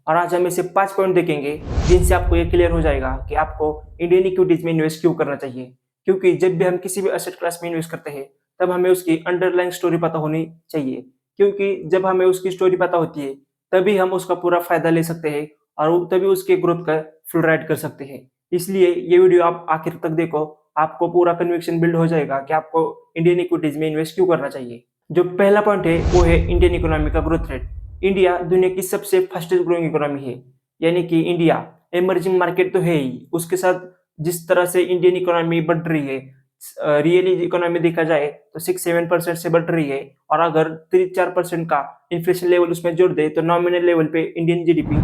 और आज हम ऐसे 5 पॉइंट देखेंगे जिनसे आपको ये क्लियर हो जाएगा कि आपको इंडियन इक्विटीज में इन्वेस्ट क्यों करना चाहिए। क्योंकि जब भी हम किसी भी एसेट क्लास में इन्वेस्ट करते हैं तब हमें उसकी अंडरलाइंग स्टोरी पता होनी चाहिए। क्योंकि जब हमें उसकी स्टोरी पता होती है तभी हम उसका पूरा फायदा ले सकते हैं और तभी उसके ग्रोथ का फुल राइड कर सकते हैं। इसलिए ये वीडियो आप आखिर तक देखो, आपको पूरा कन्विक्शन बिल्ड हो जाएगा कि आपको इंडियन इक्विटीज में इन्वेस्ट क्यों करना चाहिए। जो पहला पॉइंट है वो है इंडियन इकोनॉमी का ग्रोथ रेट। इंडिया दुनिया की सबसे फास्टेस्ट ग्रोइंग इकोनॉमी है। यानी कि इंडिया इमर्जिंग मार्केट तो है ही, उसके साथ जिस तरह से इंडियन इकोनॉमी बढ़ रही है, रियली इकोनॉमी देखा जाए तो 6-7% से बढ़ रही है। और अगर 3-4% का इन्फ्लेशन लेवल उसमें जोड़ दे तो नॉमिनल लेवल पे इंडियन जीडीपी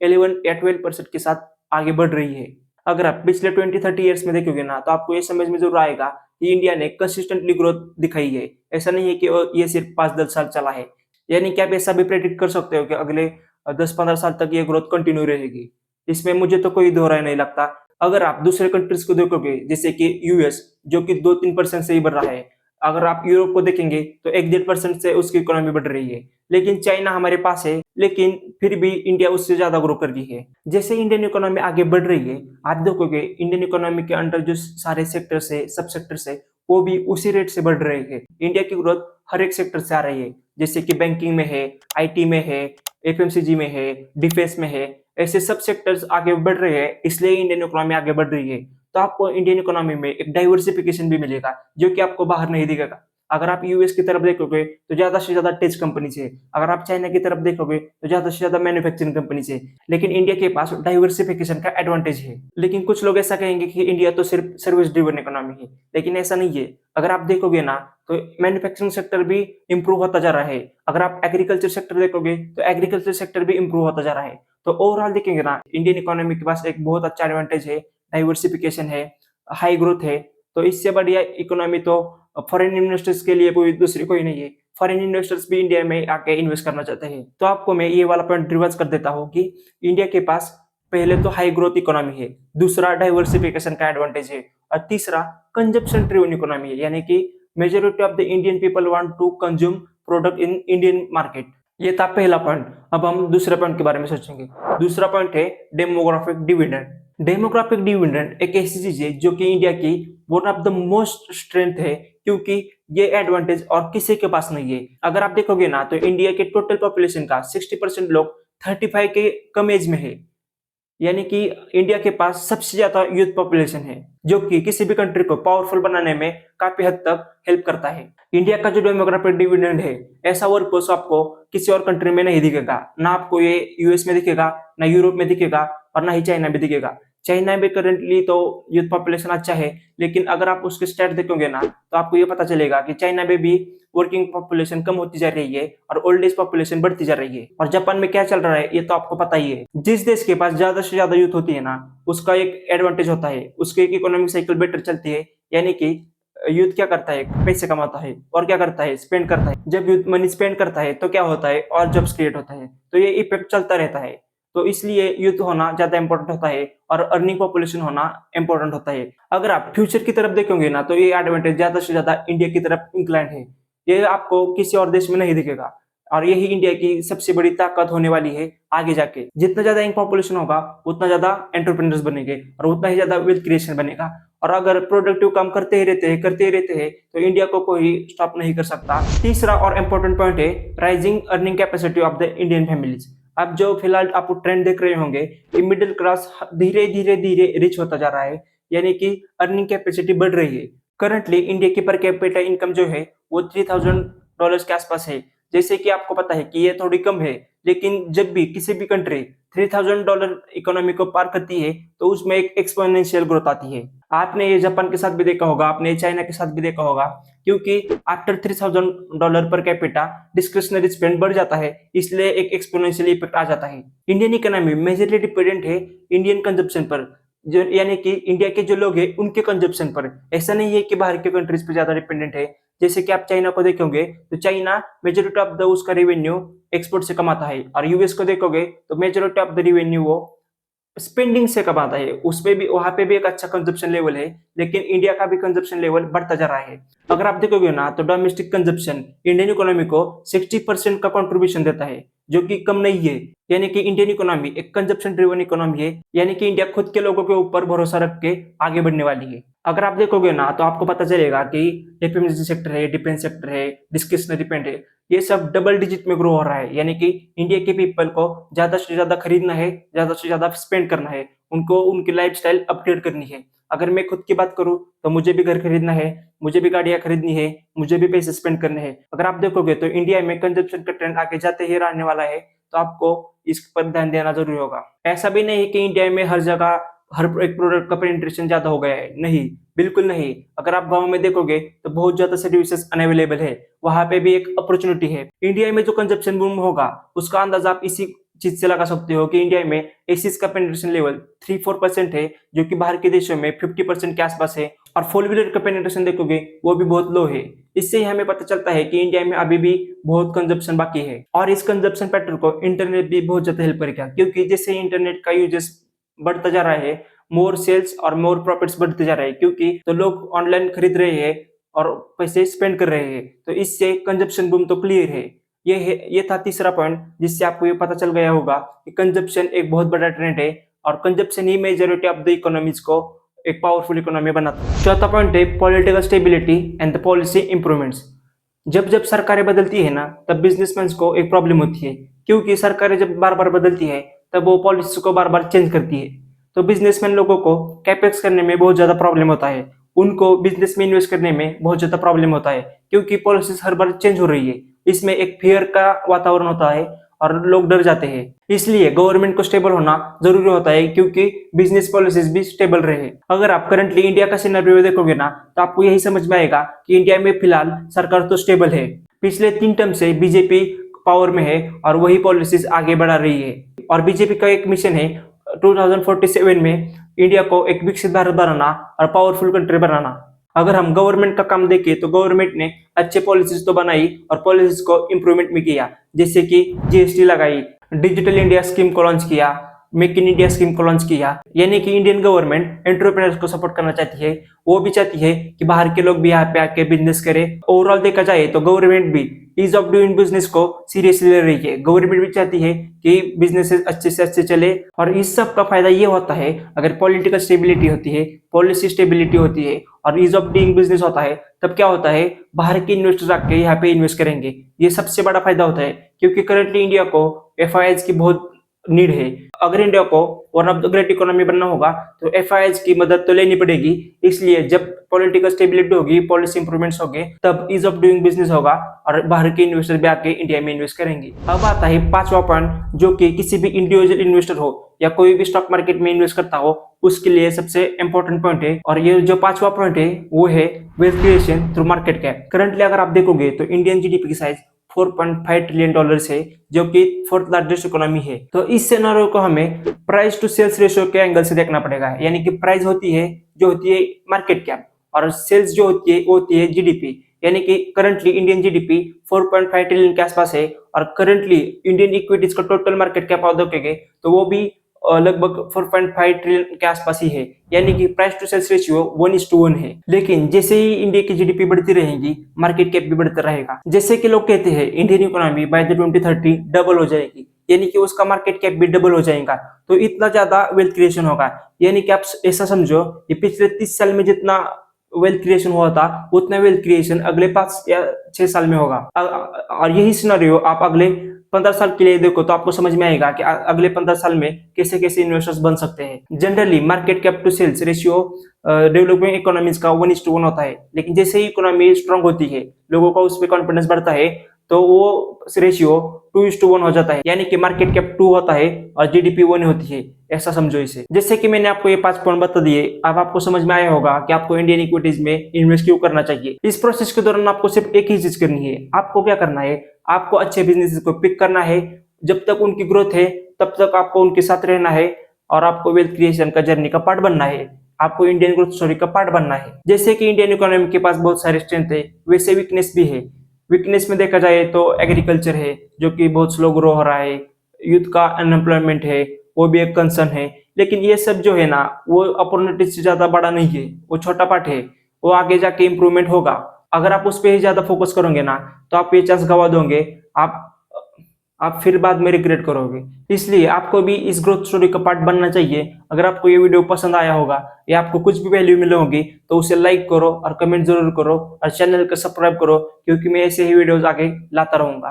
11 या 12% के साथ आगे बढ़ रही है। अगर आप पिछले 20-30 ईयर्स में देखोगे ना तो आपको ये समझ में जरूर आएगा कि इंडिया ने कंसिस्टेंटली ग्रोथ दिखाई है। ऐसा नहीं है कि ये सिर्फ 5-10 साल चला है। यानी कि आप ऐसा भी प्रेडिक्ट कर सकते हो कि अगले 10-15 साल तक ये ग्रोथ कंटिन्यू रहेगी। इसमें मुझे तो कोई दो राय नहीं लगता। अगर आप दूसरे कंट्रीज को देखोगे जैसे कि यूएस, जो कि 2-3% से ही बढ़ रहा है। अगर आप यूरोप को देखेंगे तो 1-1.5% से उसकी इकोनॉमी बढ़ रही है। लेकिन चाइना हमारे पास है, लेकिन फिर भी इंडिया उससे ज्यादा ग्रो कर रही है। जैसे इंडियन इकोनॉमी आगे बढ़ रही है, आप देखोगे इंडियन इकोनॉमी के अंडर जो सारे सेक्टर्स है, सब सेक्टर्स है, वो भी उसी रेट से बढ़ रहे हैं। इंडिया की ग्रोथ हर एक सेक्टर से आ रही है, जैसे कि बैंकिंग में है, आईटी में है, एफएमसीजी में है, डिफेंस में है। ऐसे सब सेक्टर्स आगे बढ़ रहे हैं, इसलिए इंडियन इकोनॉमी आगे बढ़ रही है। तो आपको इंडियन इकोनॉमी में एक डाइवर्सिफिकेशन भी मिलेगा जो कि आपको बाहर नहीं दिखेगा। अगर आप यूएस की तरफ देखोगे तो ज्यादा से ज्यादा टेक कंपनीज है। अगर आप चाइना की तरफ देखोगे तो ज्यादा से ज्यादा मैन्युफैक्चरिंग कंपनीज है। लेकिन इंडिया के पास डाइवर्सिफिकेशन का एडवांटेज है। लेकिन कुछ लोग ऐसा कहेंगे कि इंडिया तो सिर्फ सर्विस ड्रिवन इकोनॉमी है, लेकिन ऐसा नहीं है। अगर आप देखोगे ना तो मैन्युफैक्चरिंग सेक्टर भी इंप्रूव होता जा रहा है। अगर आप एग्रीकल्चर सेक्टर देखोगे तो एग्रीकल्चर सेक्टर भी इंप्रूव होता जा रहा है। तो ओवरऑल देखेंगे ना, इंडियन इकोनॉमी के पास एक बहुत अच्छा एडवांटेज है, डाइवर्सिफिकेशन है, हाई ग्रोथ है। तो इससे बढ़िया इकोनॉमी तो फॉरेन इन्वेस्टर्स के लिए कोई दूसरी कोई नहीं है। फॉरेन इन्वेस्टर्स भी इंडिया में आके इन्वेस्ट करना चाहते हैं। तो आपको मैं ये वाला पॉइंट रिवर्स कर देता हूँ कि इंडिया के पास पहले तो हाई ग्रोथ इकोनॉमी है, दूसरा डाइवर्सिफिकेशन का एडवांटेज है, और तीसरा कंजप्शन ड्रिवन इकोनॉमी है। यानी कि majority of the Indian people want to consume product in Indian market. ये था पहला पॉइंट। अब हम दूसरे पॉइंट के बारे में सोचेंगे। दूसरा पॉइंट है डेमोग्राफिक डिविडेंड। डेमोग्राफिक डिविडेंड एक ऐसी चीज है जो कि इंडिया की one of the most strength है, क्योंकि ये एडवांटेज और किसी के पास नहीं है। अगर आप देखोगे ना तो इंडिया के टोटल पॉपुलेशन का 60% लोग 35 के कम एज में है। यानी कि इंडिया के पास सबसे ज्यादा यूथ पॉपुलेशन है, जो कि किसी भी कंट्री को पावरफुल बनाने में काफी हद तक हेल्प करता है। इंडिया का जो डेमोग्राफिक डिविडेंड है, ऐसा वर्कफोर्स आपको किसी और कंट्री में नहीं दिखेगा। ना आपको ये यूएस में दिखेगा, ना यूरोप में दिखेगा, और ना ही चाइना में दिखेगा। चाइना में करेंटली तो यूथ पॉपुलेशन अच्छा है, लेकिन अगर आप उसके स्टैट देखोगे ना तो आपको ये पता चलेगा कि चाइना में भी वर्किंग पॉपुलेशन कम होती जा रही है और ओल्ड एज पॉपुलेशन बढ़ती जा रही है। और जापान में क्या चल रहा है ये तो आपको पता ही है। जिस देश के पास ज्यादा से ज्यादा यूथ होती है ना, उसका एक एडवांटेज होता है, उसकी एक इकोनॉमिक साइकिल बेटर चलती है। यानी कि यूथ क्या करता है, पैसे कमाता है, और क्या करता है, स्पेंड करता है। जब यूथ मनी स्पेंड करता है तो क्या होता है, और जॉब्स क्रिएट होता है। तो ये इफेक्ट चलता रहता है। तो इसलिए यूथ होना ज्यादा इंपॉर्टेंट होता है और अर्निंग पॉपुलेशन होना इंपॉर्टेंट होता है। अगर आप फ्यूचर की तरफ देखोगे ना तो ये एडवांटेज ज्यादा से ज्यादा इंडिया की तरफ इंक्लाइंड है। ये आपको किसी और देश में नहीं दिखेगा, और यही इंडिया की सबसे बड़ी ताकत होने वाली है आगे जाके। जितना ज्यादा यंग पॉपुलेशन होगा उतना ज्यादा एंटरप्रेन्योर्स बनेंगे और उतना ही ज्यादा वेल्थ क्रिएशन बनेगा। और अगर प्रोडक्टिव काम करते ही रहते हैं तो इंडिया को कोई स्टॉप नहीं कर सकता। तीसरा और इम्पोर्टेंट पॉइंट है rising earning capacity of the Indian families. अब जो फिलहाल आप ट्रेंड देख रहे होंगे कि मिडिल क्लास धीरे धीरे धीरे रिच होता जा रहा है, यानी कि अर्निंग कैपेसिटी बढ़ रही है। करंटली इंडिया की पर कैपिटा इनकम जो है वो $3,000 के आसपास है। जैसे कि आपको पता है कि ये थोड़ी कम है, लेकिन जब भी किसी भी कंट्री $3,000 इकोनॉमी को पार करती है तो उसमें एक एक्सपोनेंशियल ग्रोथ आती है। आपने ये जापान के साथ भी देखा होगा, आपने चाइना के साथ भी देखा होगा, क्योंकि after $3,000 per capita discretionary spend बढ़ जाता है, इसलिए एक एक्सपोनेंशियल इफेक्ट आ जाता है। इंडियन इकोनॉमी मेजरली डिपेंडेंट है इंडियन कंजप्शन पर, जो यानी कि इंडिया के जो लोग हैं उनके कंजप्शन पर। ऐसा नहीं है कि बाहर के कंट्रीज पे ज्यादा डिपेंडेंट है। जैसे कि आप चाइना को देखोगे तो चाइना मेजोरिटी ऑफ द उसका रेवेन्यू एक्सपोर्ट से कमाता है, और यूएस को देखोगे तो मेजोरिटी ऑफ द रेवेन्यू वो स्पेंडिंग से कमाता है। उसपे भी, वहां पे भी एक अच्छा कंजप्शन लेवल है, लेकिन इंडिया का भी कंजप्शन लेवल बढ़ता जा रहा है। अगर आप देखोगे ना तो डोमेस्टिक कंजप्शन इंडियन इकोनॉमी को 60% का कंट्रीब्यूशन देता है, जो कि कम नहीं है। यानी कि इंडियन इकोनॉमी एक कंजप्शन ड्रिवन इकोनॉमी है, यानी कि इंडिया खुद के लोगों के ऊपर भरोसा रख के आगे बढ़ने वाली है। अगर आप देखोगे ना तो आपको पता चलेगा कि एफएमसीजी सेक्टर है, डिफेंस सेक्टर है, डिस्क्रिशनरी पेंट है, ये सब डबल डिजिट में ग्रो हो रहा है। यानी कि इंडिया के पीपल को ज्यादा से ज्यादा खरीदना है, ज्यादा से ज्यादा स्पेंड करना है, उनको उनकी लाइफस्टाइल अपग्रेड करनी है। अगर मैं खुद की बात करूं तो मुझे भी घर खरीदना है, मुझे भी गाड़ियां खरीदनी है, मुझे भी पैसे स्पेंड करने हैं। अगर आप देखोगे तो इंडिया में कंजप्शन का ट्रेंड आगे जाते ही रहने वाला है, तो आपको इस पर ध्यान देना जरूरी होगा। ऐसा भी नहीं कि इंडिया में हर जगह हर एक प्रोडक्ट का पेनिट्रेशन ज्यादा हो गया है, नहीं, बिल्कुल नहीं। अगर आप गांव में देखोगे तो बहुत ज्यादा सर्विसेज अनअवेलेबल है, वहां पे भी एक अपॉर्चुनिटी है। इंडिया में जो कंजप्शन बूम होगा उसका अंदाजा आप इसी चीज से लगा सकते हो कि इंडिया में एसीज का पेनिट्रेशन लेवल 3-4% है, जो कि बाहर के देशों में 50% के आसपास है। और फोर व्हीलर का पेनिट्रेशन देखोगे वो भी बहुत लो है। इससे ही हमें पता चलता है कि इंडिया में अभी भी बहुत कंजप्शन बाकी है। और इस कंजप्शन पैटर्न को इंटरनेट भी बहुत ज्यादा हेल्प करेगा, क्योंकि जैसे इंटरनेट का यूजेस बढ़ता जा रहा है, मोर सेल्स और मोर प्रॉफिट्स बढ़ते जा रहे हैं, क्योंकि तो लोग ऑनलाइन खरीद रहे हैं और पैसे स्पेंड कर रहे हैं, तो इससे कंजप्शन बूम तो क्लियर है। ये था तीसरा पॉइंट, जिससे आपको ये पता चल गया होगा कि कंजप्शन एक बहुत बड़ा ट्रेंड है और consumption he majority of the economies को एक पावरफुल इकोनॉमी बनाता है। चौथा पॉइंट है political stability and the policy improvements. जब जब सरकारें बदलती है ना, तब बिजनेसमैन को एक प्रॉब्लम होती है, क्योंकि सरकारें जब बार बार बदलती है तब वो पॉलिसी को बार बार चेंज करती है। तो बिजनेसमैन लोगों को कैपेक्स करने में बहुत ज्यादा प्रॉब्लम होता है, उनको बिजनेस में इन्वेस्ट करने में बहुत ज्यादा प्रॉब्लम होता है, क्योंकि पॉलिसीज हर बार चेंज हो रही है। इसमें एक फियर का वातावरण होता है और लोग डर जाते हैं। इसलिए गवर्नमेंट को स्टेबल होना जरूरी होता है, क्योंकि बिजनेस पॉलिसीज भी स्टेबल रहे। अगर आप करंटली इंडिया का सिनेरियो देखोगे ना, तो आपको यही समझ में आएगा कि इंडिया में फिलहाल सरकार तो स्टेबल है। पिछले 3 टर्म से बीजेपी पावर में है और वही पॉलिसीज आगे बढ़ा रही है। और बीजेपी का एक मिशन है 2047 में इंडिया को एक विकसित भारत बनाना और पावरफुल कंट्री बनाना। अगर हम गवर्नमेंट का काम देखें तो गवर्नमेंट ने अच्छे पॉलिसीज तो बनाई और पॉलिसीज को इम्प्रूवमेंट भी किया, जैसे कि जीएसटी लगाई, डिजिटल इंडिया स्कीम को लॉन्च किया, मेक इन इंडिया स्कीम को लॉन्च किया। यानी कि इंडियन गवर्नमेंट एंटरप्रेन्योर्स को सपोर्ट करना चाहती है, वो भी चाहती है कि बाहर के लोग भी यहाँ पे आके बिजनेस करें। ओवरऑल देखा जाए तो गवर्नमेंट भी ईज ऑफ डूइंग बिजनेस को सीरियसली ले रही है। गवर्नमेंट भी चाहती है कि बिजनेस अच्छे से अच्छे चले, और इस सब का फायदा ये होता है अगर पॉलिटिकल स्टेबिलिटी होती है, पॉलिसी स्टेबिलिटी होती है और ईज ऑफ डूइंग बिजनेस होता है, तब क्या होता है, बाहर के इन्वेस्टर्स आके यहाँ पे इन्वेस्ट करेंगे। ये सबसे बड़ा फायदा होता है, क्योंकि करंटली इंडिया को एफआईआईज की बहुत नीड है। अगर इंडिया को one of the great economy बनना होगा तो एफआईआईज की मदद तो लेनी पड़ेगी। इसलिए जब पॉलिटिकल स्टेबिलिटी होगी, पॉलिसी इंप्रूवमेंट्स होंगे, तब ईज ऑफ डूइंग बिजनेस होगा और बाहर के इन्वेस्टर भी आके इंडिया में इन्वेस्ट करेंगे। अब आता है पांचवा पॉइंट, जो कि किसी भी इंडिविजुअल इन्वेस्टर हो या कोई भी स्टॉक मार्केट में इन्वेस्ट करता हो, उसके लिए सबसे इंपॉर्टेंट पॉइंट है। और ये जो पांचवा पॉइंट है वो है wealth creation through market cap. Currently अगर आप देखोगे तो इंडियन जीडीपी की साइज $4.5 ट्रिलियन है, जो कि 4th लार्जेस्ट इकोनॉमी है। तो इस सिनेरियो को हमें प्राइस टू सेल्स रेशियो के एंगल से देखना पड़ेगा। यानी कि प्राइस होती है जो होती है मार्केट कैप, और सेल्स जो होती है वो होती है जीडीपी। यानी कि करंटली इंडियन जीडीपी 4.5 ट्रिलियन के आसपास है, और करंटली इंडियन इक्विटीज का टोटल मार्केट कैप आप देखेंगे तो वो भी लगभग 4.5 ट्रिलियन के आसपास ही है। यानी कि प्राइस टू सेल्स रेशियो 1:1 है। लेकिन जैसे ही इंडिया की जीडीपी बढ़ती रहेगी, मार्केट कैप भी बढ़ता रहेगा। जैसे कि लोग कहते हैं Indian economy by the 2030 double हो जाएगी, यानी कि उसका मार्केट कैप भी डबल हो जाएगा। तो इतना ज्यादा वेल्थ क्रिएशन होगा। यानी कि आप ऐसा समझो कि पिछले 30 साल में जितना वेल्थ क्रिएशन हुआ था, उतना वेल्थ क्रिएशन अगले 5 या 6 साल में होगा। और यही सिनेरियो आप अगले 15 साल के लिए देखो तो आपको समझ में आएगा कि अगले 15 साल में कैसे कैसे इन्वेस्टर्स बन सकते हैं। Generally market cap to sales ratio developing economies का 1:1 होता है, लेकिन जैसे ही इकोनॉमी स्ट्रांग होती है, लोगों का उस पर कॉन्फिडेंस बढ़ता है, तो वो रेशियो 2:1 हो जाता है। यानी कि मार्केट कैप 2 होता है और जीडीपी 1 होती है, ऐसा समझो इसे। जैसे कि मैंने आपको ये 5 पॉइंट बता दिए, अब आपको समझ में आया होगा कि आपको इंडियन इक्विटीज में इन्वेस्ट क्यों करना चाहिए। इस प्रोसेस के दौरान आपको सिर्फ एक ही चीज करनी है। आपको क्या करना है, आपको अच्छे बिजनेसेस को पिक करना है। जब तक उनकी ग्रोथ है तब तक आपको उनके साथ रहना है, और आपको वेल्थ क्रिएशन का जर्नी का पार्ट बनना है। आपको इंडियन ग्रोथ स्टोरी का पार्ट बनना है। जैसे कि इंडियन इकोनॉमी के पास बहुत सारे स्ट्रेंथ है, वैसे वीकनेस भी है। वीकनेस में देखा जाए तो एग्रीकल्चर है, जो कि बहुत स्लो ग्रो हो रहा है। यूथ का अनएम्प्लॉयमेंट है, वो भी एक कंसर्न है। लेकिन ये सब जो है ना, वो अपॉर्चुनिटी से ज्यादा बड़ा नहीं है, वो छोटा पार्ट है। वो आगे जाके इंप्रूवमेंट होगा। अगर आप उस पर ही ज्यादा फोकस करोगे ना, तो आप ये चांस गवा दोगे। आप फिर बाद में रिग्रेट करोगे। इसलिए आपको भी इस ग्रोथ स्टोरी का पार्ट बनना चाहिए। अगर आपको ये वीडियो पसंद आया होगा या आपको कुछ भी वैल्यू मिले होगी तो उसे लाइक करो और कमेंट जरूर करो और चैनल को सब्सक्राइब करो, क्योंकि मैं ऐसे ही वीडियोस आगे लाता रहूंगा।